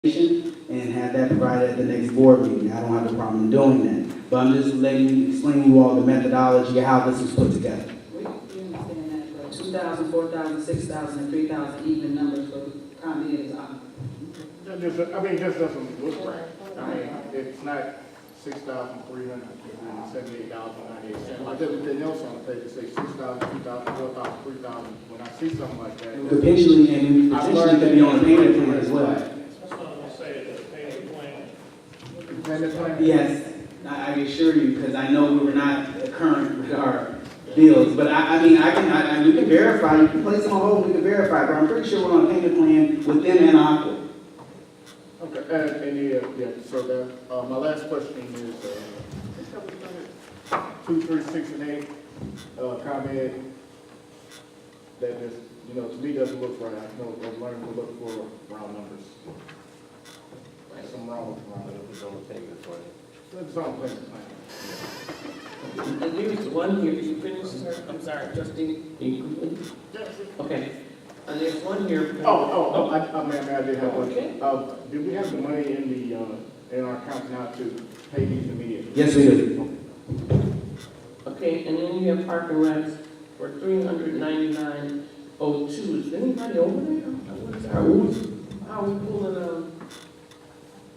and have that provided at the next board meeting. I don't have a problem doing that. But I'm just explaining you all the methodology of how this was put together. We understand that, but 2,000, 4,000, 6,000, and 3,000 even numbers for ComEd is up. This doesn't look right. I mean, it's not $6,378.98. Like everything else on the page, it says 6,000, 2,000, 4,000, 3,000. When I see something like that, Potentially could be on a payment plan as well. That's what I'm going to say, the payment plan. payment plan. Yes, I assure you, because I know we were not current with our bills, but we can verify, you can place them on hold, we can verify, but I'm pretty sure we're on a payment plan within an aqua. Okay, so that, my last question is, 2, 3, 6, and 8, ComEd, that just, to me doesn't look right. I know I'm learning to look for round numbers. There's something wrong with round numbers. It's on the payment plan. It's on the payment plan. And there's one here, did you finish, sir? I'm sorry, trustee, can you complete? Okay. And there's one here. I did have one. Okay. Do we have the money in our account now to pay these immediately? Yes, we do. Okay, and then you have parking recs for $399.02. Is anybody over there? What is our rules? How are we pulling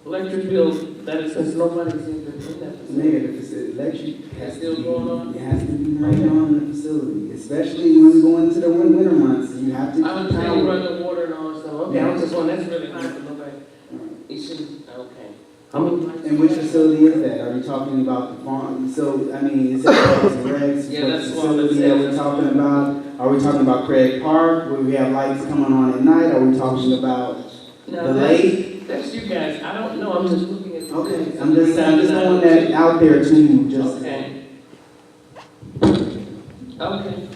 electric bills that is since nobody's in that facility? Mayor, the electric has Still going on? It has to be right on in the facility, especially when we go into the winter months. You have to. I was saying run the water and all that stuff. Okay, I was just wondering, that's really high for nobody. It should, okay. And which facility is that? Are you talking about the farm? So, I mean, is it Rex? Yeah, that's what facility that we're talking about. Are we talking about Craig Park, where we have lights coming on at night? Are we talking about the lake? That's you guys. I don't know. I'm just looking at the Okay, I'm just throwing that out there to you. Just okay. Okay.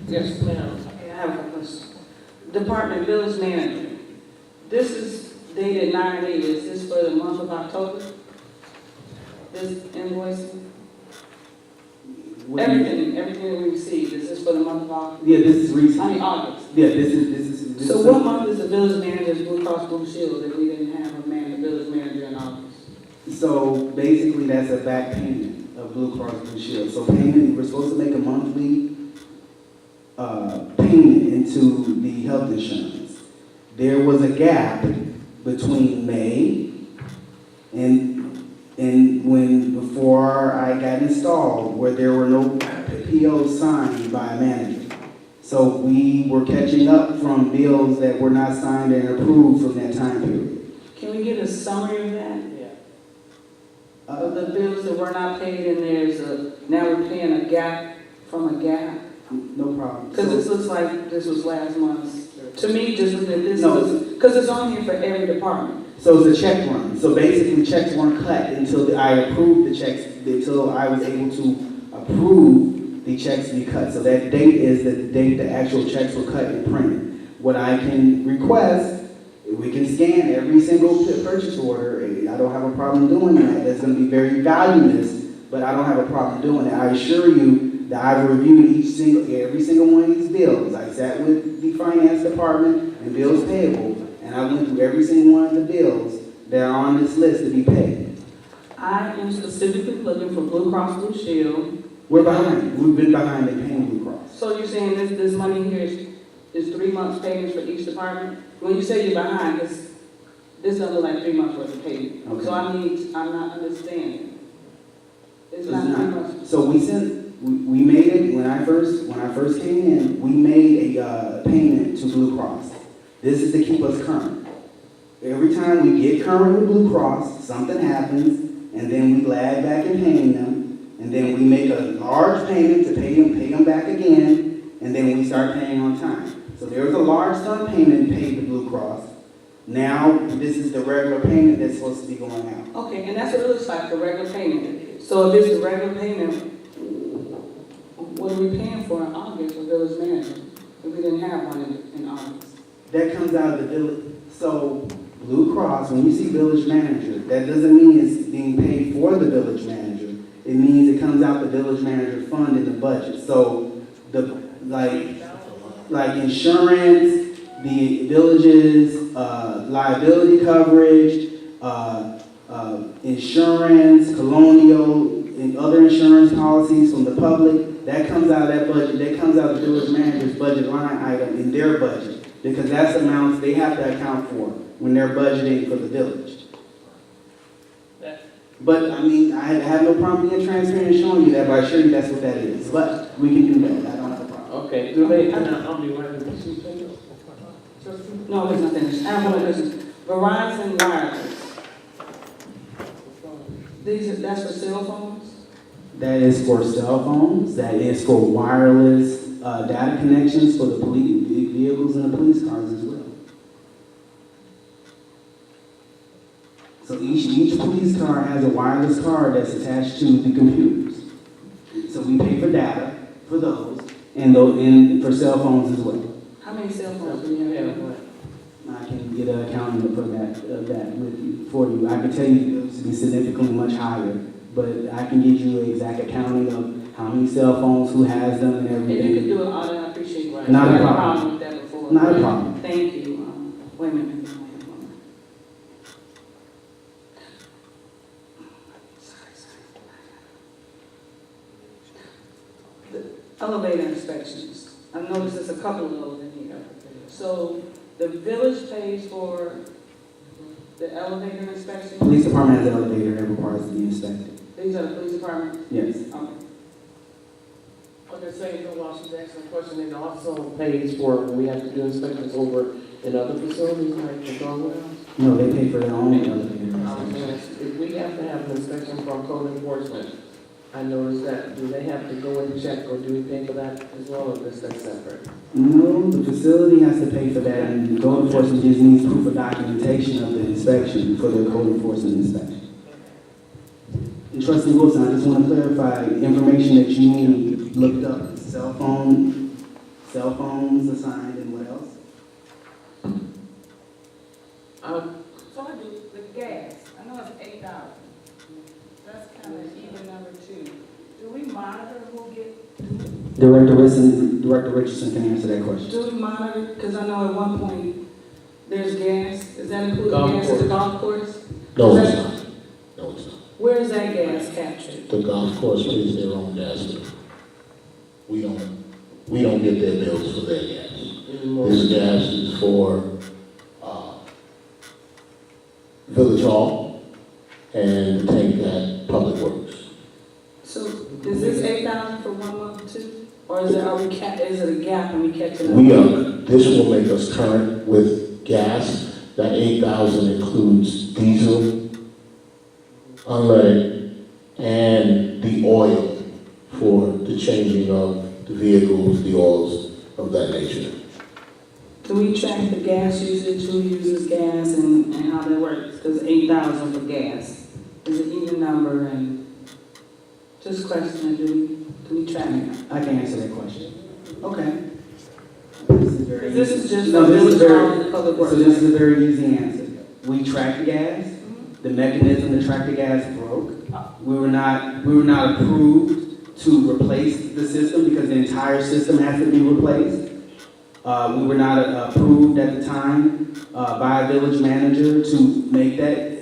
Yes, ma'am. Okay, I have a question. Department Bills Manager. This is dated 9/8. Is this for the month of October? This invoicing? Everything that we received, is this for the month of August? Yeah, this is recent. August. Yeah, this is. So what month is the Village Manager's Blue Cross Blue Shield if we didn't have a Village Manager in August? So basically, that's a back payment of Blue Cross Blue Shield. So payment, we're supposed to make a monthly payment into the health insurance. There was a gap between May and before I got installed, where there were no POs signed by a manager. So we were catching up from bills that were not signed and approved from that time period. Can we get a summary of that? Yeah. Of the bills that were not paid, and now we're paying a gap from a gap? No problem. Because this looks like this was last month's. To me, just looking at this, No. because it's on here for every department. So it's a check run. So basically, checks weren't cut until I approved the checks, until I was able to approve the checks to be cut. So that date is the date the actual checks were cut and printed. What I can request, we can scan every single purchase order. I don't have a problem doing that. That's going to be very valueless, but I don't have a problem doing that. I assure you that I've reviewed every single one of these bills. I sat with the finance department and bills payable, and I went through every single one of the bills that are on this list to be paid. I am specifically looking for Blue Cross Blue Shield. We're behind. We've been behind in paying Blue Cross. So you're saying this money here is 3 months payments for each department? When you say you're behind, this doesn't look like 3 months worth of payment. Okay. So I'm not understanding. It's not 3 months. So we made it when I first came in. We made a payment to Blue Cross. This is to keep us current. Every time we get current with Blue Cross, something happens, and then we lag back in paying them, and then we make a large payment to pay them back again, and then we start paying on time. So there was a large sum payment paid to Blue Cross. Now this is the regular payment that's supposed to be going out. Okay, and that's what it looks like, the regular payment. So if it's the regular payment, what are we paying for in August for Village Manager if we didn't have one in August? That comes out of the village. So Blue Cross, when you see Village Manager, that doesn't mean it's being paid for the Village Manager. It means it comes out the Village Manager fund in the budget. So like insurance, the village's liability coverage, insurance, colonial, and other insurance policies from the public, that comes out of that budget, that comes out of the village manager's budget line item in their budget, because that's amounts they have to account for when they're budgeting for the village. But, I mean, I have no problem being transparent and showing you that, but I assure you that's what that is. But we can do that, I don't have a problem. Okay, do they, I'll be right with you. No, it's not finished. I have one business. Verizon Wireless. That's for cell phones? That is for cell phones, that is for wireless data connections for the police vehicles and the police cars as well. So each police car has a wireless card that's attached to the computers. So we pay for data for those, and for cell phones as well. How many cell phones do you have? I can get an accounting for that with you, for you. I can tell you it's be significantly much higher, but I can get you an exact accounting of how many cell phones, who has them, and everything. If you could do it, I appreciate it. Not a I had problem. with that before. Not a problem. Thank you. Wait a minute. Elevator inspections. I noticed there's a couple of those in here. So the village pays for the elevator inspection? Police department has an elevator that requires to be inspected. These are the police department? Yes. Okay. Okay, saying no, while she's asking a question, it also pays for, when we have to do inspections over in other facilities like the guardrails. No, they pay for their own elevator. If we have to have an inspection from code enforcement, I noticed that, do they have to go and check, or do we pay for that as well, or is that separate? No, the facility has to pay for that, and the code enforcement just needs proof of documentation of the inspection for the code enforcement inspection. And Trustee Wilson, I just want to clarify, information that you need looked up, cell phones assigned, and what else? So I do the gas. I know it's $8. That's kind of even number two. Do we monitor who get? Director Richardson can answer that question. Do we monitor? Because I know at one point there's gas. Is that including Golf gas at the golf course? No, it's not. No, it's not. Where is that gas captured? The golf course pays their own gas bill. We don't get their bills for their gas. This gas is for, Village Hall and the tank at Public Works. So is this $8 for 1 month too? Or is it, is it a gap and we catching up? We are, this will make us current with gas. That 8,000 includes diesel, unleaded, and the oil for the changing of the vehicles, the oils of that nature. Do we track the gas usage, who uses gas and how that works? Because $8,000 for gas is an even number, and just questioning, do we track it? I can answer that question. Okay. This is just No, the this is village hall and the public works. So this is a very easy answer. We track the gas. The mechanism to track the gas broke. We were not approved to replace the system because the entire system has to be replaced. We were not approved at the time by a village manager to make that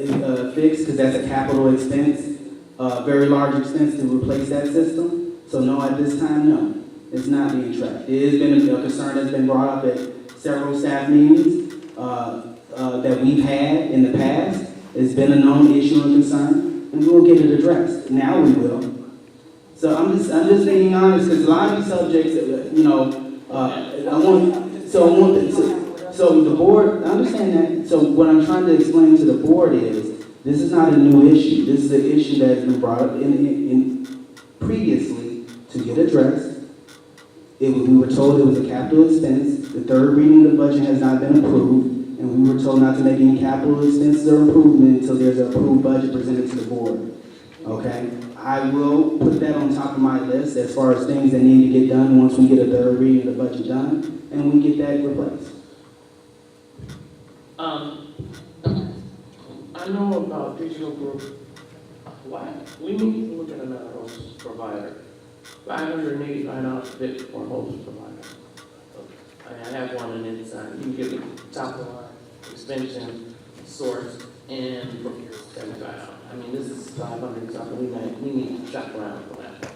fix because that's a capital expense, very large expense to replace that system. So no, at this time, no, it's not being tracked. It has been a concern that's been brought up at several staff meetings that we've had in the past. It's been a known issue and concern, and we'll get it addressed. Now we will. So I'm just being honest because a lot of these subjects, so the board, I understand that. So what I'm trying to explain to the board is, this is not a new issue. This is an issue that has been brought up in previously to get addressed. We were told it was a capital expense. The third reading of the budget has not been approved, and we were told not to make any capital expenses or improvement until there's an approved budget presented to the board. Okay? I will put that on top of my list as far as things that need to get done once we get a third reading of the budget done, and we get that replaced. I know about digital group. Why? We need to look at another host provider. $589 bid for a host provider. I have one and it's, you can get the top line, extension, source, and $75. I mean, this is 500 something, we need to shop around for that. The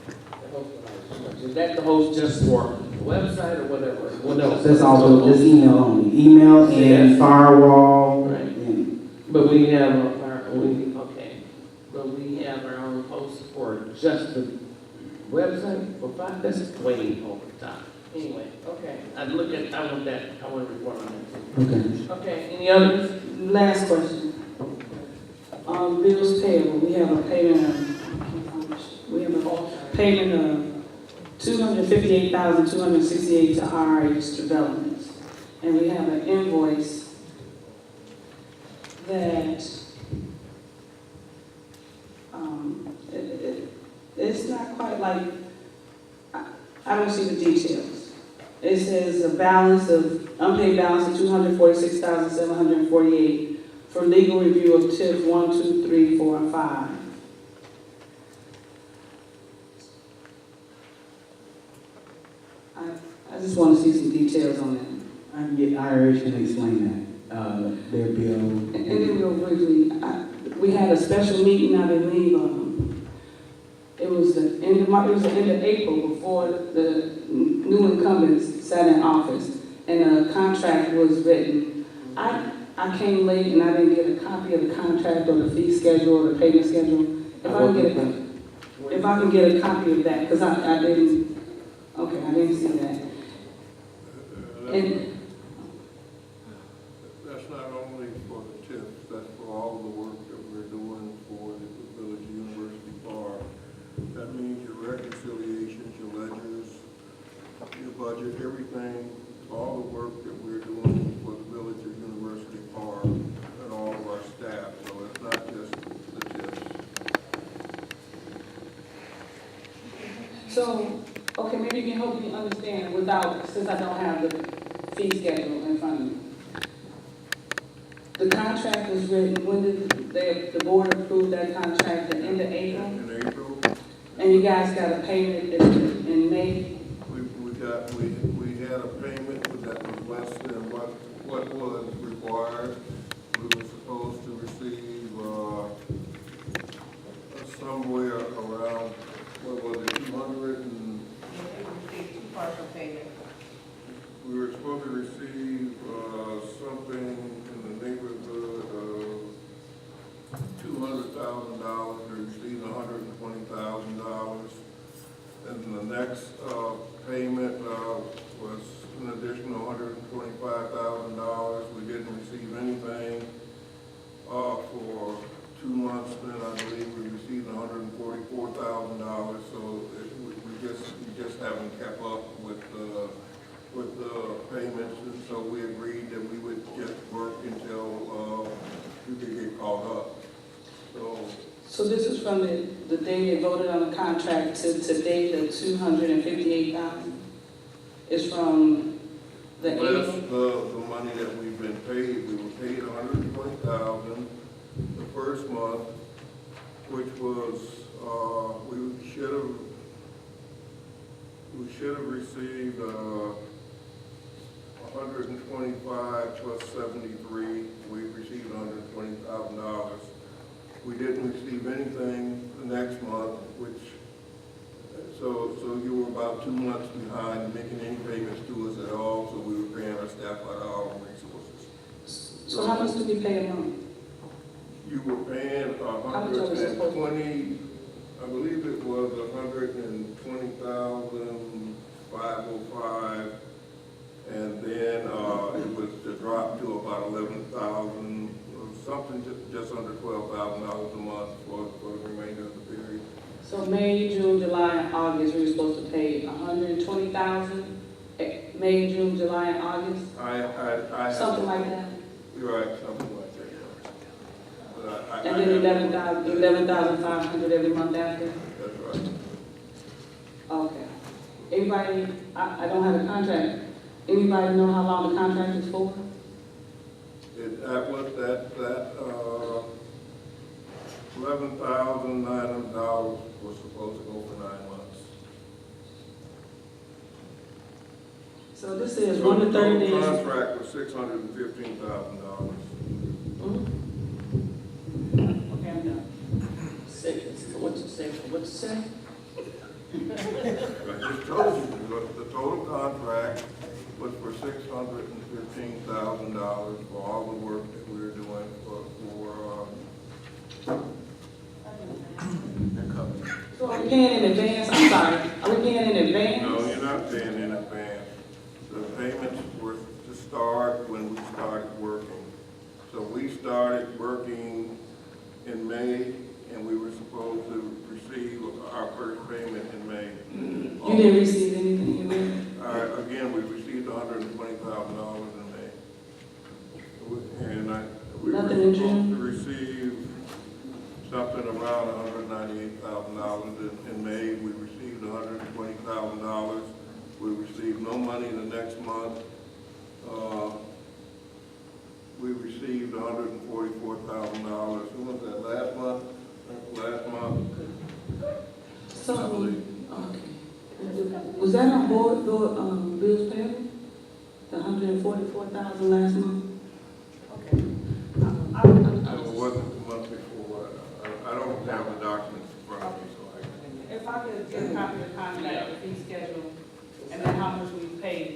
host provides too much. Is that the host just for the website or whatever? What else? That's also just email only. Email and Yes. firewall. Right. And But we have okay, but we have our own host for just the website for five, that's way over the top. Anyway, okay, I want that, I want to report on that too. okay. Okay, any others? Last question. Bills payable, we have a payment of $258,268 to RH Developments. And we have an invoice that, it's not quite like, I don't see the details. It says a balance of, unpaid balance of $246,748 for legal review of TIF 1, 2, 3, 4, and 5. I just want to see some details on that. I can get IRH can explain that. Their bill. And then real briefly, we had a special meeting, I believe, it was the end of April before the new incumbents sat in office and a contract was written. I came late and I didn't get a copy of the contract or the fee schedule or the payment schedule. If I can get a copy of that, because I didn't see that. And That's not only for the tips, that's for all the work that we're doing for the Village University Bar. That means your reconciliations, your ledgers, your budget, everything, all the work that we're doing for the Village of University Bar and all of our staff. So it's not just the tips. so, okay, maybe you can help me understand since I don't have the fee schedule in front of me. The contract was written, when did the board approve that contract, the end of April? In April, And you guys got a payment in May? we had a payment that was less than what was required. We were supposed to receive, somewhere around, what was it, 200 and... Partial payment. We were supposed to receive, something in the neighborhood of $200,000. We received $120,000. And the next, payment, was an additional $125,000. We didn't receive anything, for 2 months. Then I believe we received $144,000. So we just haven't kept up with the payments, and so we agreed that we would just work until we could get caught up. So this is from the day they voted on the contract to today, the $258,000 is from the Less April? the money that we've been paid. We were paid $120,000 the first month, which was we should have received 125 plus 73. We received $120,000. We didn't receive anything the next month, so you were about 2 months behind making any payments to us at all. So we were paying our staff out of our own resources. So how much do we pay a month? You were paying much are we supposed to- 120. I believe it was 120,505, and then it was to drop to about 11,000, something just under $12,000 a month for the remainder of the period. So May, June, July, and August, we were supposed to pay $120,000? May, June, July, and August? I Something like that? You're right, something like that. But And then 11,500 every month after? That's right. Okay. Anybody, I don't have a contract. Anybody know how long the contract is for? That $11,900 was supposed to go for 9 months. So this is 1 to 30 days. Total contract was $615,000. Okay, I'm done. What you say? What you say? I just told you, the total contract was for $615,000 for all the work that we're doing for So are we paying in advance? I'm sorry. Are we paying in advance? No, you're not paying in advance. The payments were to start when we started working. So we started working in May, and we were supposed to receive our first payment in May. You didn't receive anything in May? Again, we received $120,000 in May. And we were Nothing in supposed June? to receive something around $198,000 in May. We received $120,000. We received no money the next month. We received $144,000. Who was that, last month? Last month? So, okay. Was that on board, bills payable? The 144,000 last month? Okay. It wasn't the month before. I don't have the documents in front of me, so I can. If I could get a copy of the contract, the fee schedule, and then how much we paid.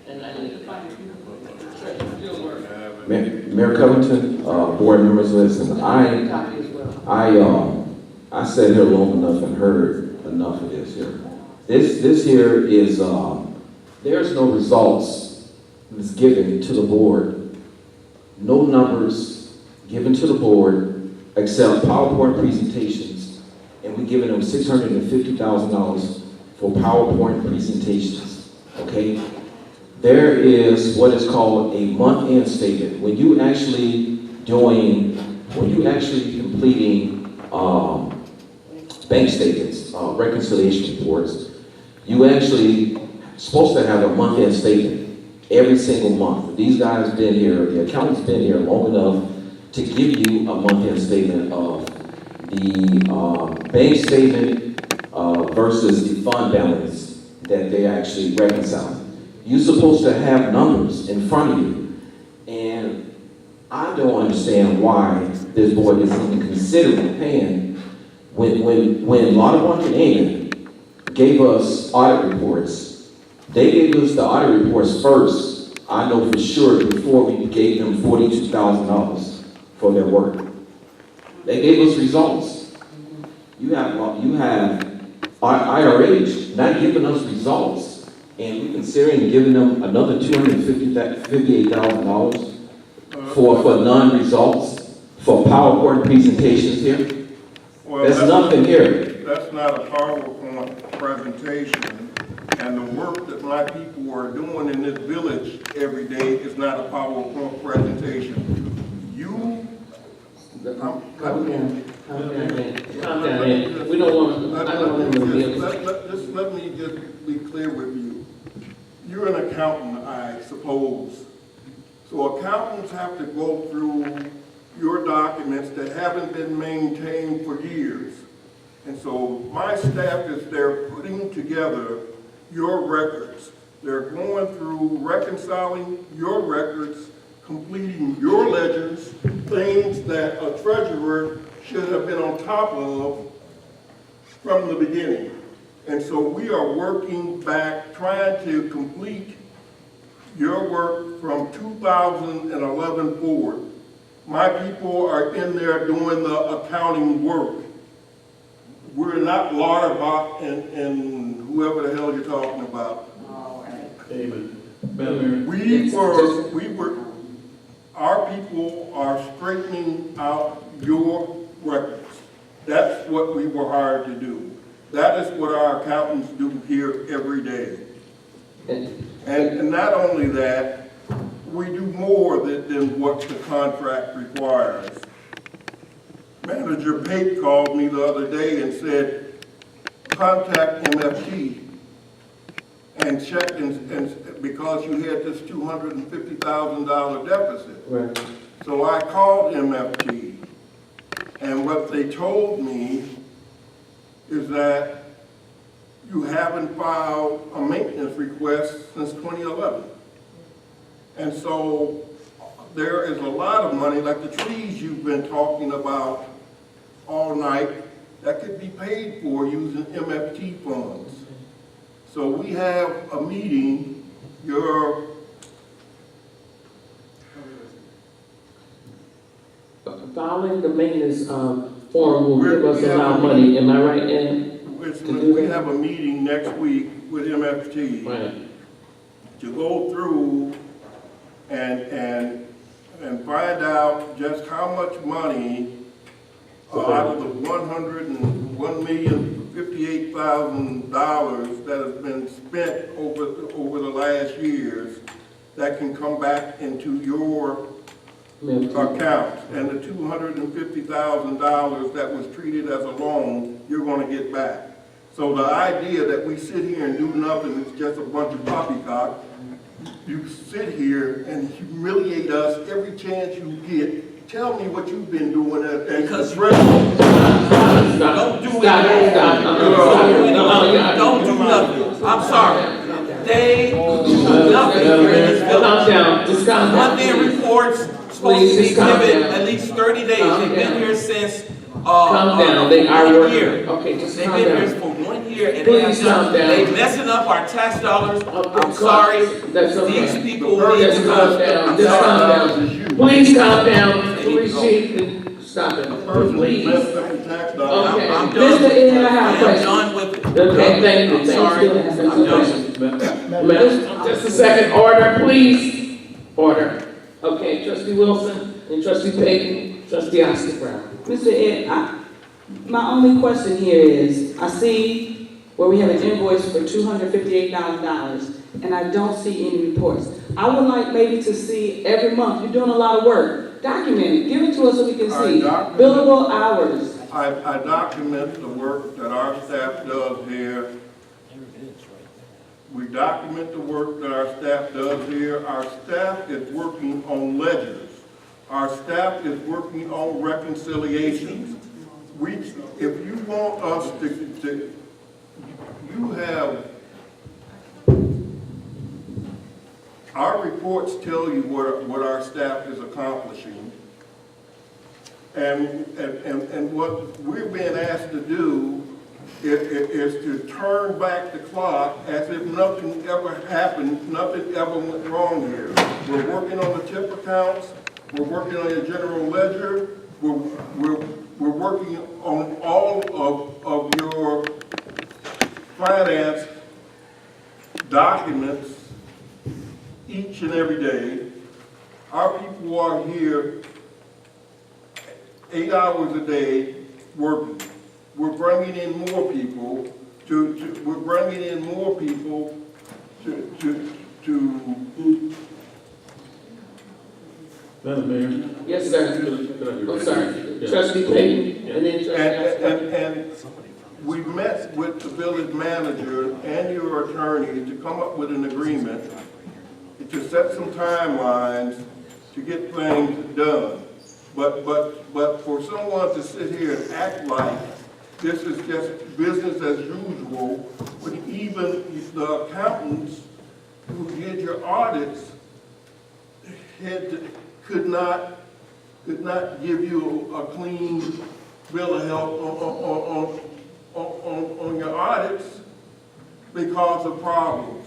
And I need to find it. Still working. Mayor Covington, board members, listen, Copy as well. I sat here long enough and heard enough of this here. This here is, there's no results that's given to the board, no numbers given to the board except PowerPoint presentations, and we're giving them $650,000 for PowerPoint presentations, okay? There is what is called a month-end statement. When you actually completing bank statements, reconciliation reports, you actually supposed to have a month-end statement every single month. These guys have been here, the accountant's been here long enough to give you a month-end statement of the bank statement versus the fund balance that they actually reconcile. You're supposed to have numbers in front of you, and I don't understand why this board is even considering paying when Lauderdale Canadian gave us audit reports. They gave us the audit reports first, I know for sure, before we gave them $42,000 for their work. They gave us results. You have IRH not giving us results, and we're considering giving them another $258,000 for non-results, for PowerPoint presentations here. Well, There's nothing here. That's not a PowerPoint presentation, and the work that my people are doing in this village every day is not a PowerPoint presentation. Calm down, man. We don't want to, I don't want to be. Let me just be clear with you. You're an accountant, I suppose. So accountants have to go through your documents that haven't been maintained for years. And so my staff is there putting together your records. They're going through reconciling your records, completing your ledgers, things that a treasurer should have been on top of from the beginning. And so we are working back, trying to complete your work from 2011 forward. My people are in there doing the accounting work. We're not Lauterbach and whoever the hell you're talking about. All right. Our people are straightening out your records. That's what we were hired to do. That is what our accountants do here every day. And not only that, we do more than what the contract requires. Manager Pate called me the other day and said, contact MFT and check and because you had this $250,000 deficit. Right. So I called MFT, and what they told me is that you haven't filed a maintenance request since 2011. And so there is a lot of money, like the trees you've been talking about all night, that could be paid for using MFT funds. So we have a meeting, Filing the maintenance, form will give us a lot of money, am I right, Ed? we have a meeting next week with MFT. Right. To go through and find out just how much money out of the $101,058,000 that has been spent over the last years that can come back into your account. And the $250,000 that was treated as a loan, you're gonna get back. So the idea that we sit here and do nothing is just a bunch of poppycock. You sit here and humiliate us every chance you get. Tell me what you've been doing as the president. Don't do anything. Don't do nothing. I'm sorry. They do nothing here in this Calm village. down, just calm down. Monthly reports supposed to Please, be just calm given down. at least 30 days. Calm They've been down. here since, Calm down, they are 1 working. year. Okay, just They've calm been here down. for 1 year and Please calm down. they messing up our tax dollars. Okay, I'm sorry. That's okay. These people need Just to calm go. down, I'm just calm sorry. down. Please calm down, They need to please, go. chief, stop it, please. Messed up the tax dollars. Okay. I'm Mr. done. Ed, I have a I'm question. done with it. Okay, thank you, I'm sorry. thank you. I'm done. Just a second, order, please. Order. Okay, trustee Wilson and trustee Payton, trustee Oscar Brown. Mr. Ed, my only question here is, I see where we have an invoice for $258,000, and I don't see any reports. I would like maybe to see every month, you're doing a lot of work, document it, give it to us so we can see. Billable hours. I document the work that our staff does here. We document the work that our staff does here. Our staff is working on ledgers. Our staff is working on reconciliations. If you want us you have, our reports tell you what our staff is accomplishing. And what we're being asked to do is to turn back the clock as if nothing ever happened, nothing ever went wrong here. We're working on the tip accounts, we're working on your general ledger, we're working on all of your finance documents each and every day. Our people are here 8 hours a day working. We're bringing in more people to Madam Mayor? Yes, sir. I'm sorry, trustee Payton, and then trustee Oscar. and we met with the village manager and your attorney to come up with an agreement to set some timelines to get things done. But for someone to sit here and act like this is just business as usual, when even the accountants who did your audits could not give you a clean bill of health on your audits because of problems.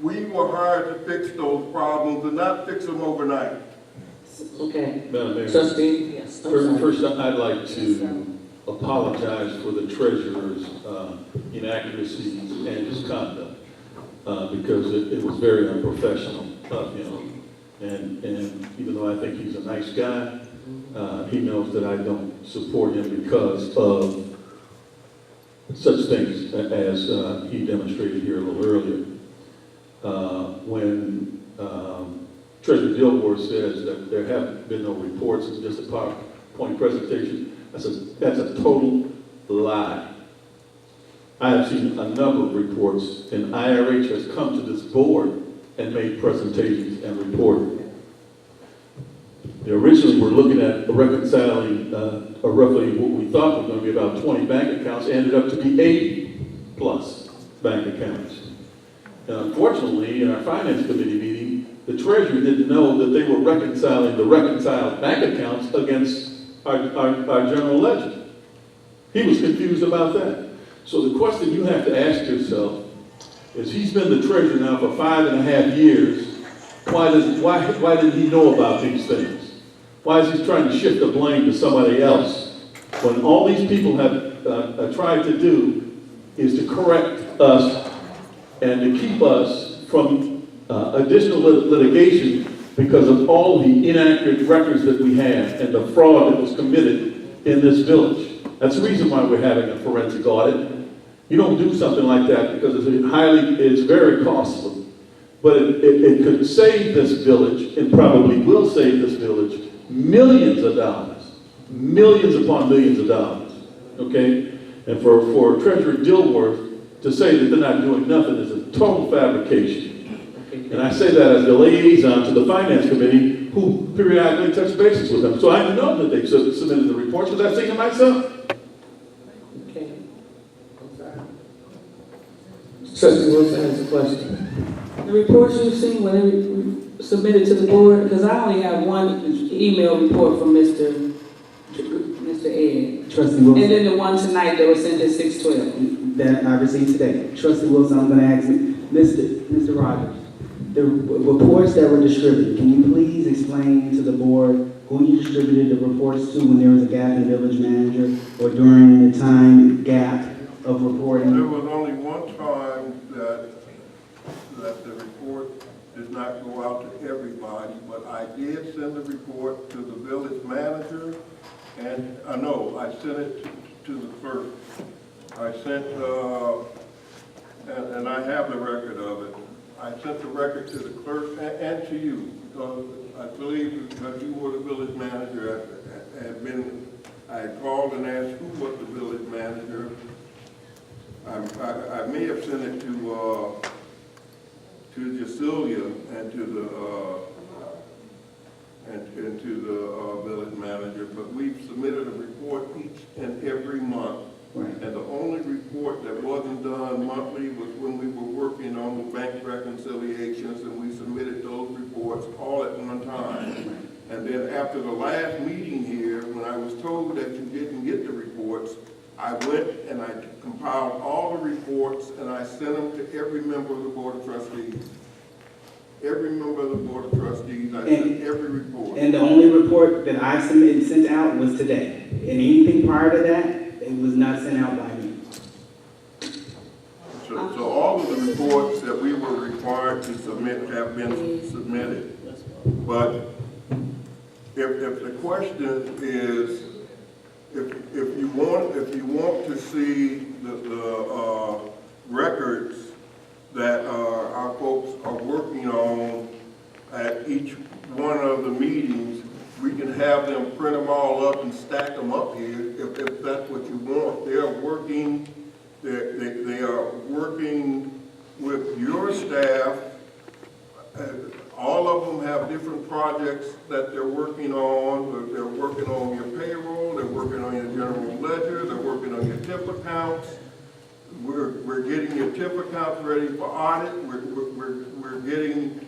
We were hired to fix those problems and not fix them overnight. Okay, Madam Mayor? trustee, yes, I'm sorry. First, I'd like to apologize for the treasurer's inaccuracies and his conduct, because it was very unprofessional of him. And even though I think he's a nice guy, he knows that I don't support him because of such things as he demonstrated here a little earlier. When Treasurer Dilworth says that there have been no reports, it's just a PowerPoint presentation, that's a total lie. I have seen a number of reports, and IRH has come to this board and made presentations and reported. They originally were looking at reconciling roughly what we thought was going to be about 20 bank accounts, ended up to be 80 plus. bank accounts. Unfortunately, in our finance committee meeting, the treasurer didn't know that they were reconciling the reconciled bank accounts against our general ledger. He was confused about that. So the question you have to ask yourself is, he's been the treasurer now for 5.5 years. Why didn't he know about these things? Why is he trying to shift the blame to somebody else when all these people have tried to do is to correct us and to keep us from additional litigation because of all the inaccurate records that we have and the fraud that was committed in this village? That's the reason why we're having a forensic audit. You don't do something like that because it's very costly. But it could save this village, and probably will save this village, millions of dollars. Millions upon millions of dollars. Okay? And for Treasurer Dilworth to say that they're not doing nothing is a total fabrication. And I say that as the liaison to the Finance Committee, who periodically touch bases with them. So I know that they've submitted the reports because I've seen it myself. Okay. I'm sorry. Trustee Wilson has a question. The reports you've seen when they were submitted to the board, because I only have one email report from Mr. Ed. Trustee Wilson. And then the one tonight that was sent at 6:12. That I received today. Trustee Wilson, I'm going to ask Mr. Rogers, the reports that were distributed, can you please explain to the board who you distributed the reports to when there was a gap in village manager or during the time gap of reporting? There was only one time that the report did not go out to everybody, but I did send the report to the village manager, and I sent it to the clerk. I sent, and I have the record of it. I sent the record to the clerk and to you, because I believe because you were the village manager, I called and asked who was the village manager. I may have sent it to Cecilia and to the village manager, but we've submitted a report each and every month. Right. And the only report that wasn't done monthly was when we were working on the bank reconciliations, and we submitted those reports all at one time. And then after the last meeting here, when I was told that you didn't get the reports, I went and I compiled all the reports and I sent them to every member of the Board of Trustees. Every member of the Board of Trustees, I sent every report. And the only report that I submitted and sent out was today. And anything prior to that, it was not sent out by me. So all of the reports that we were required to submit have been submitted. But if the question is, if you want to see the records that our folks are working on at each one of the meetings, we can have them print them all up and stack them up here if that's what you want. They are working with your staff. All of them have different projects that they're working on. They're working on your payroll, they're working on your general ledger, they're working on your TIP accounts. We're getting your TIP accounts ready for audit. We're getting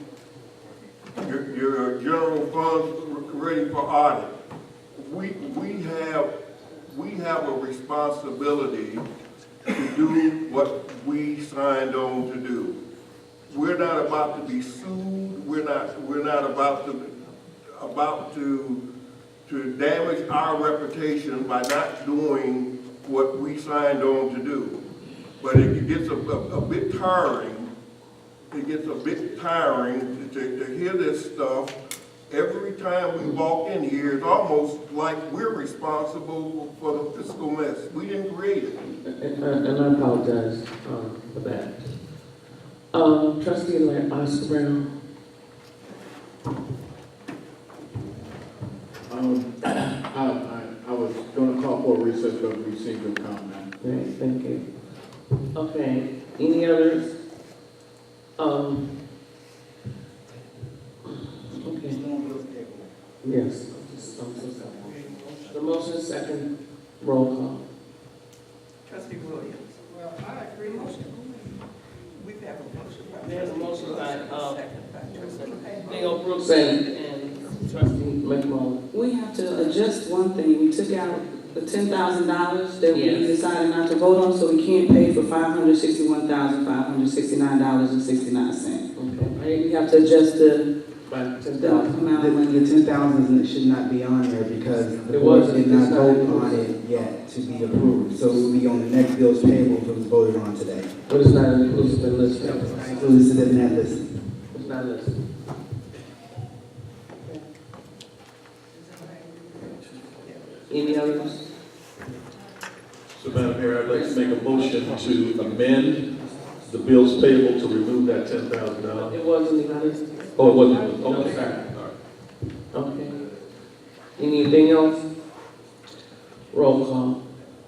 your general funds ready for audit. We have a responsibility to do what we signed on to do. We're not about to be sued. We're not about to damage our reputation by not doing what we signed on to do. But it gets a bit tiring. It gets a bit tiring to hear this stuff. Every time we walk in here, it's almost like we're responsible for the fiscal mess. We didn't create it. And I apologize for that. Trustee Oscar Brown. I was going to call for a recess, but we received your comment. Right, thank you. Okay, any others? Okay. Yes. The motion is second, roll call. Trustee Williams. Well, I agree. Motion. and trustee McMullen. We have to adjust one thing. We took out the $10,000 that we Yes. decided not to vote on, so we can't pay for $561,569.69. Okay. Right? We have to adjust the By amount of The money. 10,000 should not be on there because the It board wasn't. did not It's not vote included. on it yet to be approved. So it will be on the next bills payable if it was voted on today. But it's not inclusive in this. So this is in that list. It's not listed. Any others? So Madam Mayor, I'd like to make a motion to amend the bills payable to remove that $10,000. It wasn't even listed. Oh, it wasn't, No, okay. sir. All right. Okay. Anything else? Roll call.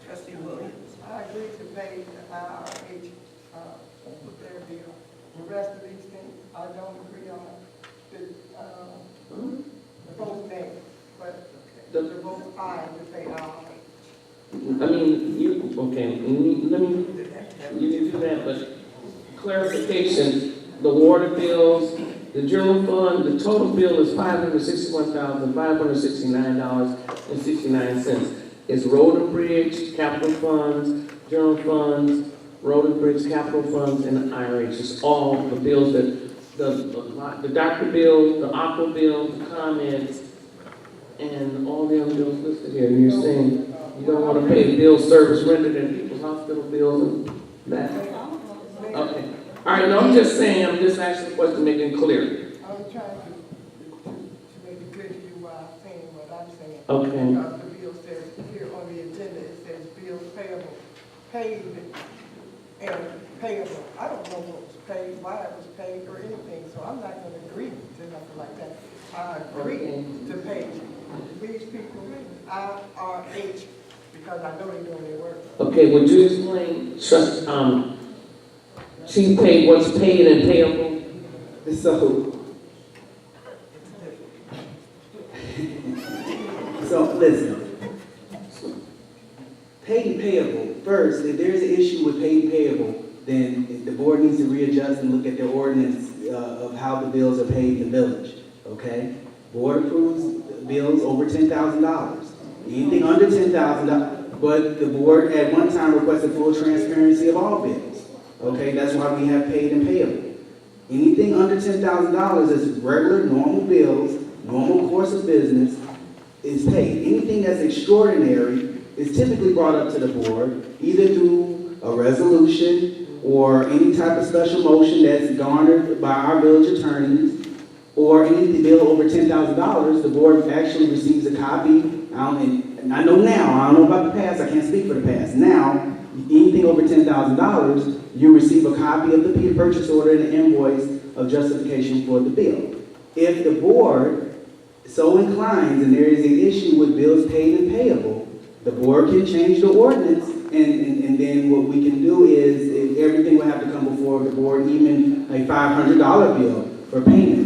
Trustee Williams. I agree to pay the IRH, their bill. The rest of these things, I don't agree on the vote nay, but the vote aye to pay IRH. I mean, let me, you can do that, but clarification, the water bills, the general fund, the total bill is $561,569.69. It's road and bridge, capital funds, general funds, road and bridge, capital funds, and the IRH. It's all the bills that, the doctor bill, the aqua bill, the comments, and all the other bills listed here. And you're saying you don't want to pay bill service rendered in people's hospital bills and that? Okay. All right, no, I'm just saying, I'm just asking the question, making it clear. I was trying to make it clear to you why I'm saying what I'm saying. Okay. Because the bill says, here on the agenda, it says bills payable, paid, and payable. I don't know what was paid, why it was paid, or anything, so I'm not gonna agree to nothing like that. I agree to pay these people IRH, because I know they're doing their work. Okay, would you explain, Chief paid, what's paid and payable? So listen, paid and payable, first, if there's an issue with paid and payable, then the board needs to readjust and look at the ordinance of how the bills are paid in the village, okay? Board approves bills over $10,000. Anything under $10,000, but the board at one time requested full transparency of all bills, okay? That's why we have paid and payable. Anything under $10,000 is regular, normal bills, normal course of business, is paid. Anything that's extraordinary is typically brought up to the board, either through a resolution or any type of special motion that's garnered by our village attorneys, or any bill over $10,000, the board actually receives a copy. And I know now, I don't know about the past, I can't speak for the past. Now, anything over $10,000, you receive a copy of the purchase order and an invoice of justification for the bill. If the board so inclines and there is an issue with bills paid and payable, the board can change the ordinance, and then what we can do is everything will have to come before the board, even a $500 bill for payment.